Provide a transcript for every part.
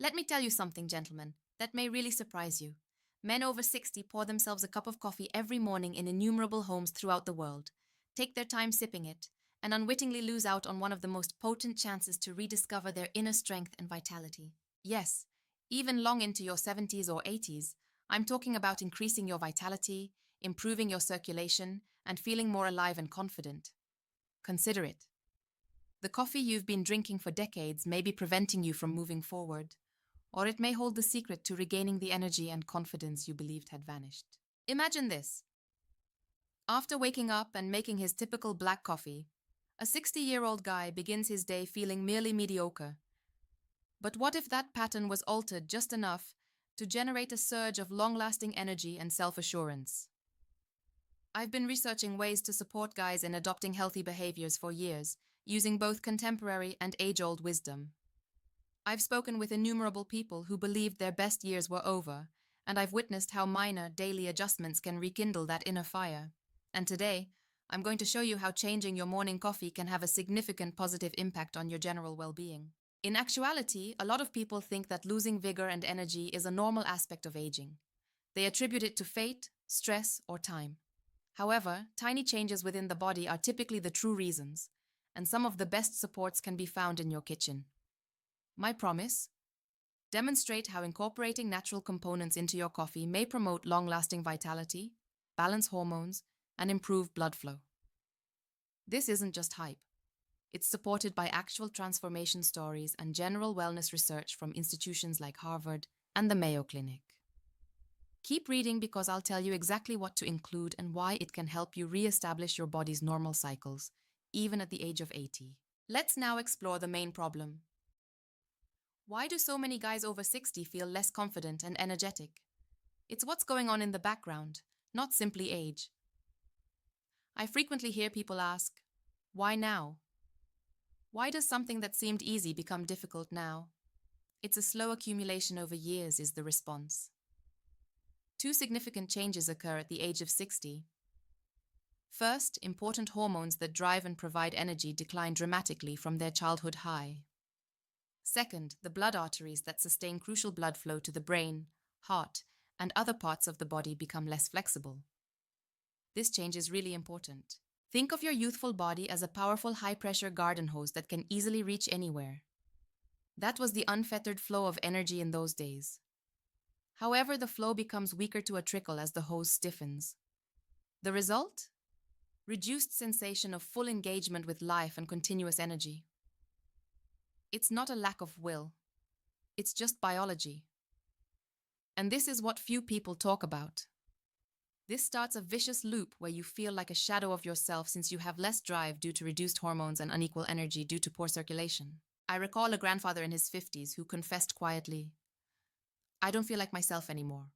Let me tell you something, gentlemen, that may really surprise you. Men over 60 pour themselves a cup of coffee every morning in innumerable homes throughout the world, take their time sipping it, and unwittingly lose out on one of the most potent chances to rediscover their inner strength and vitality. Yes, even long into your 70s or 80s, I'm talking about increasing your vitality, improving your circulation, and feeling more alive and confident. Consider it. The coffee you've been drinking for decades may be preventing you from moving forward, or it may hold the secret to regaining the energy and confidence you believed had vanished. Imagine this. After waking up and making his typical black coffee, a 60-year-old guy begins his day feeling merely mediocre. But what if that pattern was altered just enough to generate a surge of long-lasting energy and self-assurance? I've been researching ways to support guys in adopting healthy behaviors for years, using both contemporary and age-old wisdom. I've spoken with innumerable people who believed their best years were over, and I've witnessed how minor daily adjustments can rekindle that inner fire. And today, I'm going to show you how changing your morning coffee can have a significant positive impact on your general well-being. In actuality, a lot of people think that losing vigor and energy is a normal aspect of aging. They attribute it to fate, stress, or time. However, tiny changes within the body are typically the true reasons, and some of the best supports can be found in your kitchen. My promise? Demonstrate how incorporating natural components into your coffee may promote long-lasting vitality, balance hormones, and improve blood flow. This isn't just hype. It's supported by actual transformation stories and general wellness research from institutions like Harvard and the Mayo Clinic. Keep reading because I'll tell you exactly what to include and why it can help you re-establish your body's normal cycles, even at the age of 80. Let's now explore the main problem. Why do so many guys over 60 feel less confident and energetic? It's what's going on in the background, not simply age. I frequently hear people ask, why now? Why does something that seemed easy become difficult now? It's a slow accumulation over years, is the response. Two significant changes occur at the age of 60. First, important hormones that drive and provide energy decline dramatically from their childhood high. Second, the blood arteries that sustain crucial blood flow to the brain, heart, and other parts of the body become less flexible. This change is really important. Think of your youthful body as a powerful high-pressure garden hose that can easily reach anywhere. That was the unfettered flow of energy in those days. However, the flow becomes weaker to a trickle as the hose stiffens. The result? Reduced sensation of full engagement with life and continuous energy. It's not a lack of will. It's just biology. And this is what few people talk about. This starts a vicious loop where you feel like a shadow of yourself since you have less drive due to reduced hormones and unequal energy due to poor circulation. I recall a grandfather in his 50s who confessed quietly, "I don't feel like myself anymore."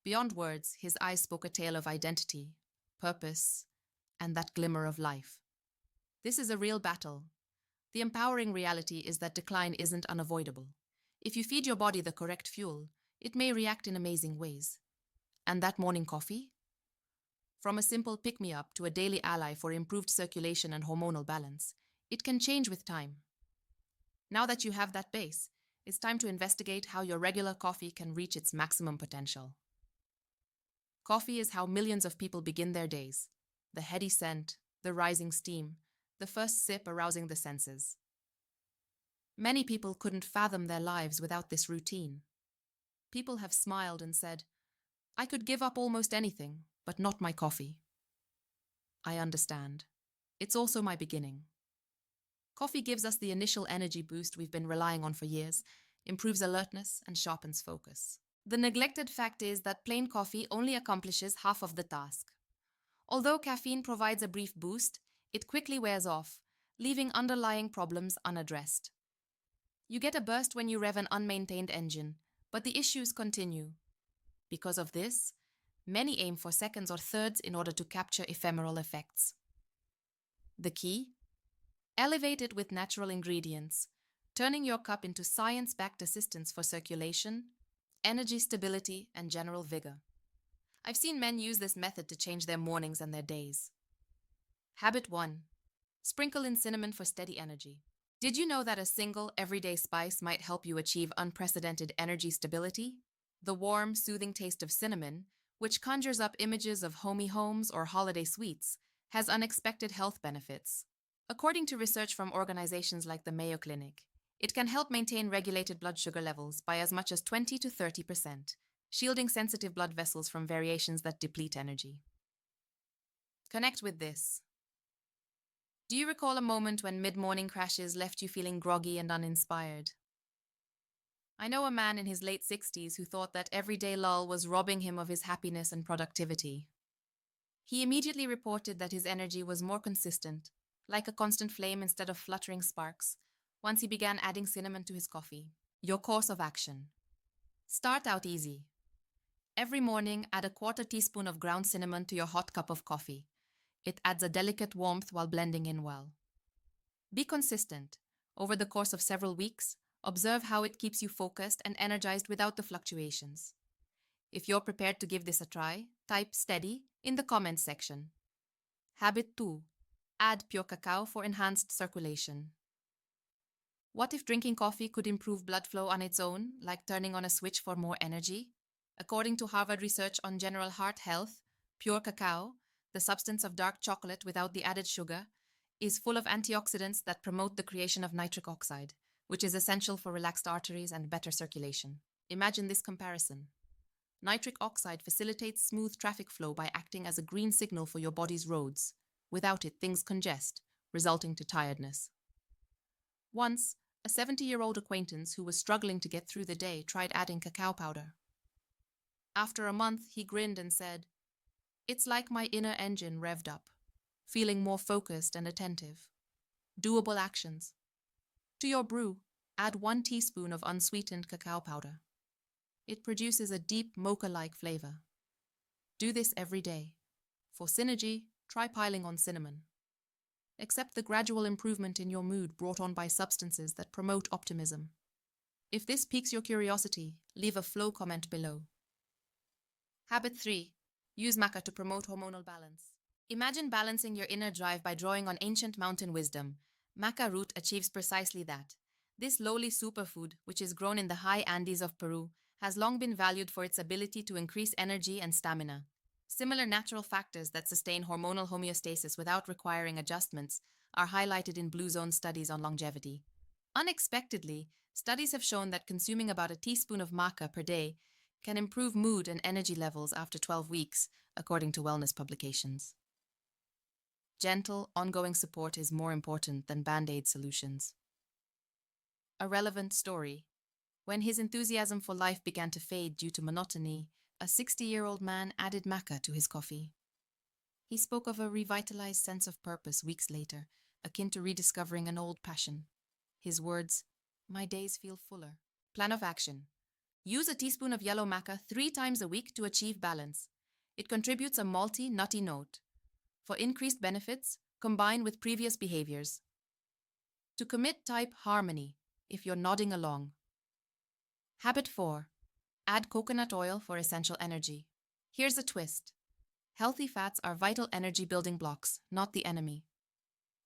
Beyond words, his eyes spoke a tale of identity, purpose, and that glimmer of life. This is a real battle. The empowering reality is that decline isn't unavoidable. If you feed your body the correct fuel, it may react in amazing ways. And that morning coffee? From a simple pick-me-up to a daily ally for improved circulation and hormonal balance, it can change with time. Now that you have that base, it's time to investigate how your regular coffee can reach its maximum potential. Coffee is how millions of people begin their days. The heady scent, the rising steam, the first sip arousing the senses. Many people couldn't fathom their lives without this routine. People have smiled and said, "I could give up almost anything, but not my coffee." I understand. It's also my beginning. Coffee gives us the initial energy boost we've been relying on for years, improves alertness, and sharpens focus. The neglected fact is that plain coffee only accomplishes half of the task. Although caffeine provides a brief boost, it quickly wears off, leaving underlying problems unaddressed. You get a burst when you rev an unmaintained engine, but the issues continue. Because of this, many aim for seconds or thirds in order to capture ephemeral effects. The key? Elevate it with natural ingredients, turning your cup into science-backed assistance for circulation, energy stability, and general vigor. I've seen men use this method to change their mornings and their days. Habit 1. Sprinkle in cinnamon for steady energy. Did you know that a single, everyday spice might help you achieve unprecedented energy stability? The warm, soothing taste of cinnamon, which conjures up images of homey homes or holiday sweets, has unexpected health benefits. According to research from organizations like the Mayo Clinic, it can help maintain regulated blood sugar levels by as much as 20 to 30%, shielding sensitive blood vessels from variations that deplete energy. Connect with this. Do you recall a moment when mid-morning crashes left you feeling groggy and uninspired? I know a man in his late 60s who thought that everyday lull was robbing him of his happiness and productivity. He immediately reported that his energy was more consistent, like a constant flame instead of fluttering sparks, once he began adding cinnamon to his coffee. Your course of action. Start out easy. Every morning, add a quarter teaspoon of ground cinnamon to your hot cup of coffee. It adds a delicate warmth while blending in well. Be consistent. Over the course of several weeks, observe how it keeps you focused and energized without the fluctuations. If you're prepared to give this a try, type steady in the comments section. Habit 2. Add pure cacao for enhanced circulation. What if drinking coffee could improve blood flow on its own, like turning on a switch for more energy? According to Harvard research on general heart health, pure cacao, the substance of dark chocolate without the added sugar, is full of antioxidants that promote the creation of nitric oxide, which is essential for relaxed arteries and better circulation. Imagine this comparison. Nitric oxide facilitates smooth traffic flow by acting as a green signal for your body's roads. Without it, things congest, resulting to tiredness. Once, a 70-year-old acquaintance who was struggling to get through the day tried adding cacao powder. After a month, he grinned and said, "It's like my inner engine revved up, feeling more focused and attentive." Doable actions. To your brew, add 1 teaspoon of unsweetened cacao powder. It produces a deep mocha-like flavor. Do this every day. For synergy, try piling on cinnamon. Accept the gradual improvement in your mood brought on by substances that promote optimism. If this piques your curiosity, leave a flow comment below. Habit 3. Use maca to promote hormonal balance. Imagine balancing your inner drive by drawing on ancient mountain wisdom. Maca root achieves precisely that. This lowly superfood, which is grown in the high Andes of Peru, has long been valued for its ability to increase energy and stamina. Similar natural factors that sustain hormonal homeostasis without requiring adjustments are highlighted in Blue Zone studies on longevity. Unexpectedly, studies have shown that consuming about a teaspoon of maca per day can improve mood and energy levels after 12 weeks, according to wellness publications. Gentle, ongoing support is more important than band-aid solutions. A relevant story. When his enthusiasm for life began to fade due to monotony, a 60-year-old man added maca to his coffee. He spoke of a revitalized sense of purpose weeks later, akin to rediscovering an old passion. His words, "My days feel fuller." Plan of action. Use a teaspoon of yellow maca 3 times a week to achieve balance. It contributes a malty, nutty note. For increased benefits, combine with previous behaviors. To commit, type harmony if you're nodding along. Habit 4. Add coconut oil for essential energy. Here's a twist. Healthy fats are vital energy building blocks, not the enemy.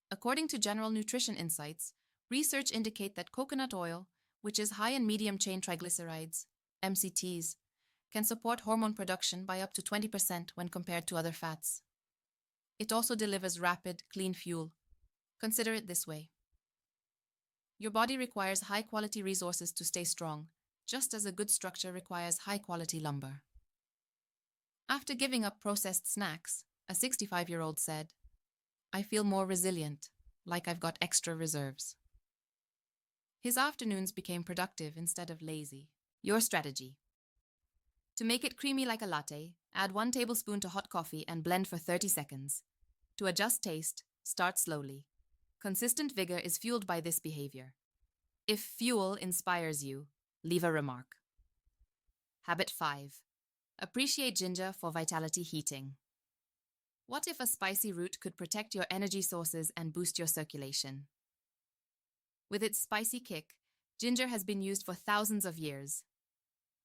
According to General Nutrition Insights, research indicate that coconut oil, which is high in medium-chain triglycerides, MCTs, can support hormone production by up to 20% when compared to other fats. It also delivers rapid, clean fuel. Consider it this way. Your body requires high-quality resources to stay strong, just as a good structure requires high-quality lumber. After giving up processed snacks, a 65-year-old said, "I feel more resilient, like I've got extra reserves." His afternoons became productive instead of lazy. Your strategy. To make it creamy like a latte, add 1 tablespoon to hot coffee and blend for 30 seconds. To adjust taste, start slowly. Consistent vigor is fueled by this behavior. If fuel inspires you, leave a remark. Habit 5. Appreciate ginger for vitality heating. What if a spicy root could protect your energy sources and boost your circulation? With its spicy kick, ginger has been used for thousands of years.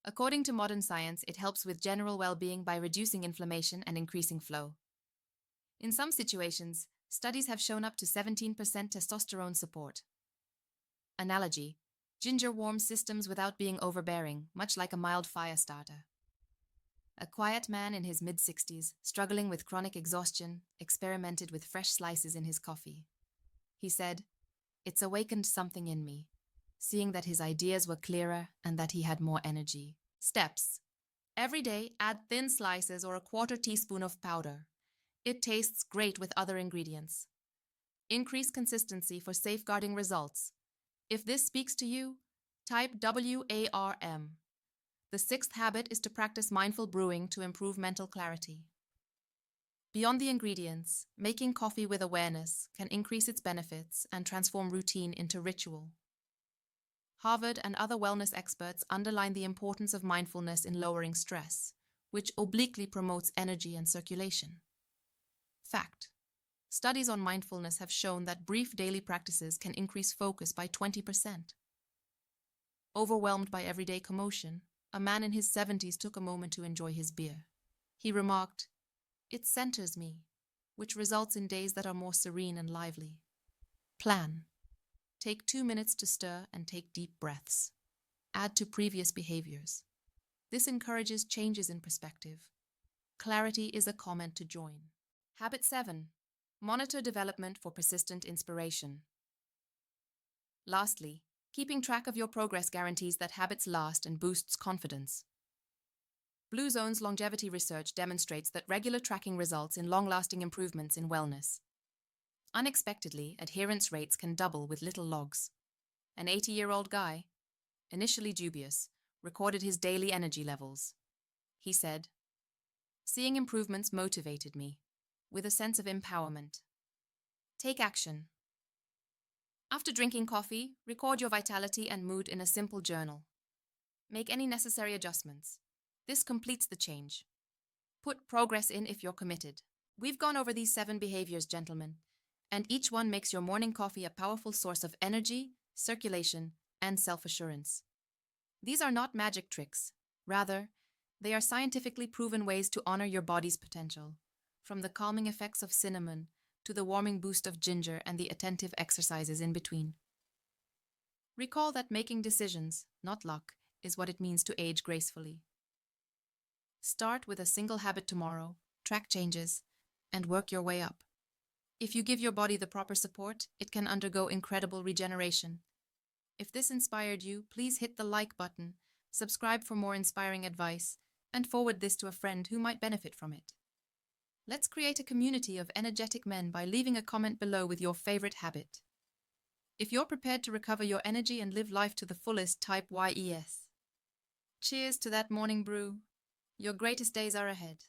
According to modern science, it helps with general well-being by reducing inflammation and increasing flow. In some situations, studies have shown up to 17% testosterone support. Analogy: ginger warms systems without being overbearing, much like a mild fire starter. A quiet man in his mid-60s, struggling with chronic exhaustion, experimented with fresh slices in his coffee. He said, "It's awakened something in me," seeing that his ideas were clearer and that he had more energy. Steps: every day, add thin slices or a quarter teaspoon of powder. It tastes great with other ingredients. Increase consistency for safeguarding results. If this speaks to you, type WARM. The sixth habit is to practice mindful brewing to improve mental clarity. Beyond the ingredients, making coffee with awareness can increase its benefits and transform routine into ritual. Harvard and other wellness experts underline the importance of mindfulness in lowering stress, which obliquely promotes energy and circulation. Fact: studies on mindfulness have shown that brief daily practices can increase focus by 20%. Overwhelmed by everyday commotion, a man in his 70s took a moment to enjoy his beer. He remarked, "It centers me," which results in days that are more serene and lively. Plan: take 2 minutes to stir and take deep breaths. Add to previous behaviors. This encourages changes in perspective. Clarity is a comment to join. Habit 7. Monitor development for persistent inspiration. Lastly, keeping track of your progress guarantees that habits last and boosts confidence. Blue Zone's longevity research demonstrates that regular tracking results in long-lasting improvements in wellness. Unexpectedly, adherence rates can double with little logs. An 80-year-old guy, initially dubious, recorded his daily energy levels. He said, "Seeing improvements motivated me, with a sense of empowerment." Take action. After drinking coffee, record your vitality and mood in a simple journal. Make any necessary adjustments. This completes the change. Put progress in if you're committed. We've gone over these 7 behaviors, gentlemen, and each one makes your morning coffee a powerful source of energy, circulation, and self-assurance. These are not magic tricks. Rather, they are scientifically proven ways to honor your body's potential, from the calming effects of cinnamon to the warming boost of ginger and the attentive exercises in between. Recall that making decisions, not luck, is what it means to age gracefully. Start with a single habit tomorrow, track changes, and work your way up. If you give your body the proper support, it can undergo incredible regeneration. If this inspired you, please hit the like button, subscribe for more inspiring advice, and forward this to a friend who might benefit from it. Let's create a community of energetic men by leaving a comment below with your favorite habit. If you're prepared to recover your energy and live life to the fullest, type YES. Cheers to that morning brew. Your greatest days are ahead.